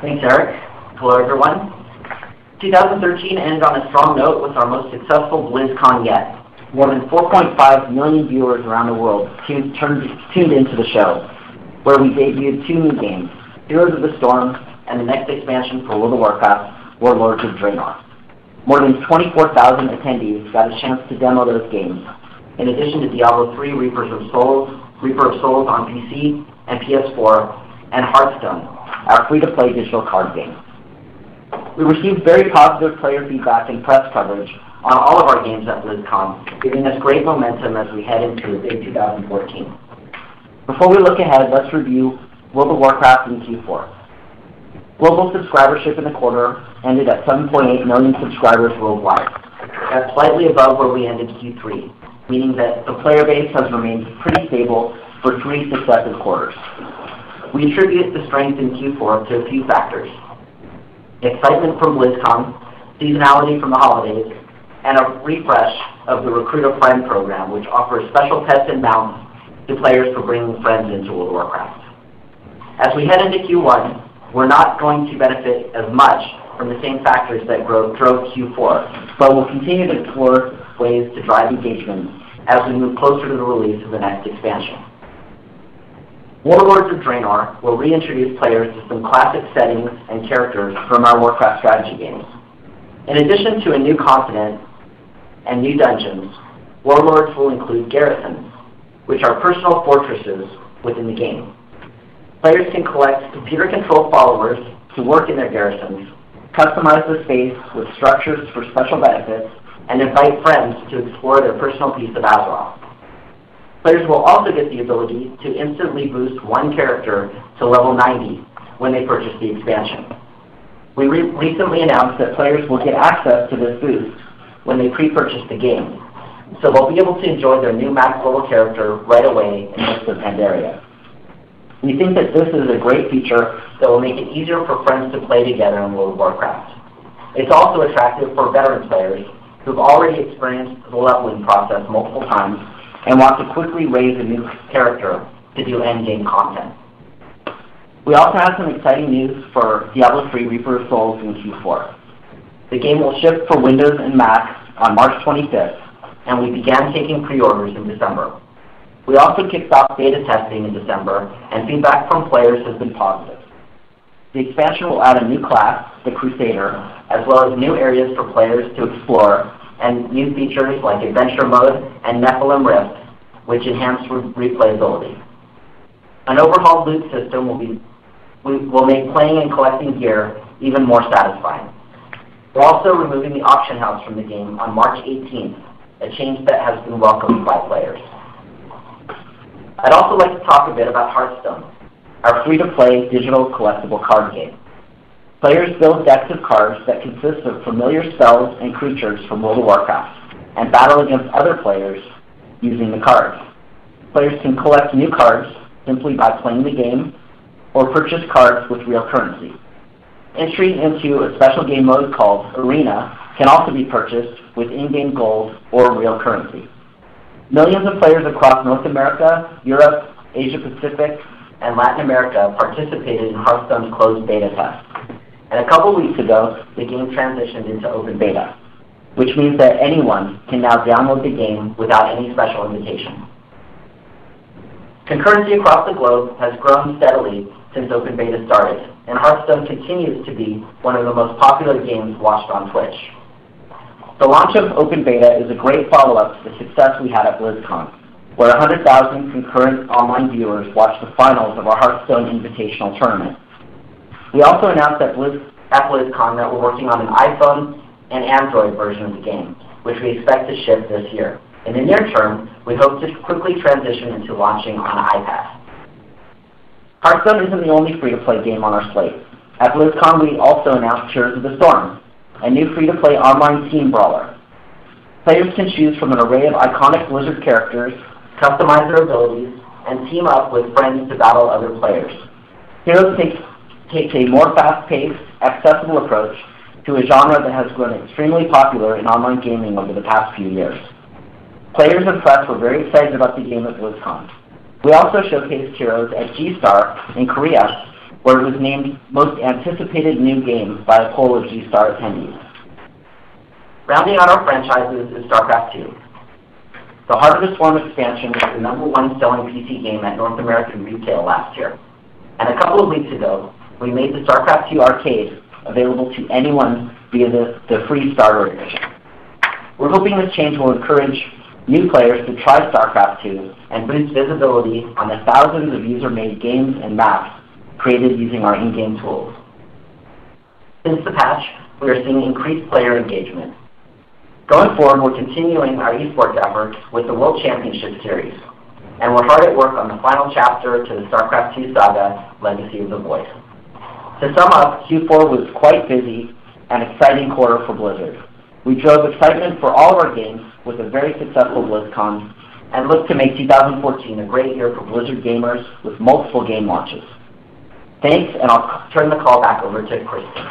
Thanks, Eric. Hello, everyone. 2013 ended on a strong note with our most successful BlizzCon yet. More than 4.5 million viewers around the world tuned into the show, where we debuted 2 new games, Heroes of the Storm and the next expansion for World of Warcraft, Warlords of Draenor. More than 24,000 attendees got a chance to demo those games, in addition to Diablo III Reaper of Souls on PC and PS4, and Hearthstone, our free-to-play digital card game. We received very positive player feedback and press coverage on all of our games at BlizzCon, giving us great momentum as we head into the big 2014. Before we look ahead, let's review World of Warcraft in Q4. Global subscribership in the quarter ended at 7.8 million subscribers worldwide. That's slightly above where we ended Q3, meaning that the player base has remained pretty stable for 3 successive quarters. We attribute the strength in Q4 to a few factors: excitement from BlizzCon, seasonality from the holidays, and a refresh of the Recruit a Friend program, which offers special pets and mounts to players for bringing friends into World of Warcraft. As we head into Q1, we're not going to benefit as much from the same factors that drove Q4, but we'll continue to explore ways to drive engagement as we move closer to the release of the next expansion. Warlords of Draenor will reintroduce players to some classic settings and characters from our Warcraft strategy games. In addition to a new continent and new dungeons, Warlords will include garrisons, which are personal fortresses within the game. Players can collect computer-controlled followers to work in their garrisons, customize the space with structures for special benefits, and invite friends to explore their personal piece of Azeroth. Players will also get the ability to instantly boost one character to level 90 when they purchase the expansion. We recently announced that players will get access to this boost when they pre-purchase the game, so they'll be able to enjoy their new max level character right away in Mists of Pandaria. We think that this is a great feature that will make it easier for friends to play together in World of Warcraft. It's also attractive for veteran players who've already experienced the leveling process multiple times and want to quickly raise a new character to do endgame content. We also have some exciting news for Diablo III Reaper of Souls in Q4. The game will ship for Windows and Mac on March 25th, and we began taking pre-orders in December. We also kicked off beta testing in December, and feedback from players has been positive. The expansion will add a new class, the Crusader, as well as new areas for players to explore, and new features like Adventure Mode and Nephilim Rift, which enhance replayability. An overhauled loot system will make playing and collecting gear even more satisfying. We're also removing the auction house from the game on March 18th, a change that has been welcomed by players. I'd also like to talk a bit about Hearthstone, our free-to-play digital collectible card game. Players build decks of cards that consist of familiar spells and creatures from World of Warcraft and battle against other players using the cards. Players can collect new cards simply by playing the game or purchase cards with real currency. Entry into a special game mode called Arena can also be purchased with in-game gold or real currency. Millions of players across North America, Europe, Asia Pacific, and Latin America participated in Hearthstone's closed beta test. And a couple weeks ago, the game transitioned into open beta, which means that anyone can now download the game without any special invitation. Concurrency across the globe has grown steadily since open beta started, and Hearthstone continues to be one of the most popular games watched on Twitch. The launch of open beta is a great follow-up to the success we had at BlizzCon, where 100,000 concurrent online viewers watched the finals of our Hearthstone Invitational Tournament. We also announced at BlizzCon that we're working on an iPhone and Android version of the game, which we expect to ship this year. In the near term, we hope to quickly transition into launching on iPad. Hearthstone isn't the only free-to-play game on our slate. At BlizzCon, we also announced Heroes of the Storm, a new free-to-play online team brawler. Players can choose from an array of iconic Blizzard characters, customize their abilities, and team up with friends to battle other players. Heroes takes a more fast-paced, accessible approach to a genre that has grown extremely popular in online gaming over the past few years. Players and press were very excited about the game at BlizzCon. We also showcased Heroes at G-Star in Korea, where it was named Most Anticipated New Game by a poll of G-Star attendees. Rounding out our franchises is StarCraft II. The Heart of the Swarm expansion was the #1 selling PC game at North American retail last year. And a couple of weeks ago, we made the StarCraft II Arcade available to anyone via the free starter edition. We're hoping this change will encourage new players to try StarCraft II and boost visibility on the thousands of user-made games and maps created using our in-game tools. Since the patch, we are seeing increased player engagement. Going forward, we're continuing our esports efforts with the World Championship Series, and we're hard at work on the final chapter to the StarCraft II saga, Legacy of the Void. To sum up, Q4 was quite busy and exciting quarter for Blizzard. We drove excitement for all of our games with a very successful BlizzCon, and look to make 2014 a great year for Blizzard gamers with multiple game launches. Thanks, and I'll turn the call back over to Kristen.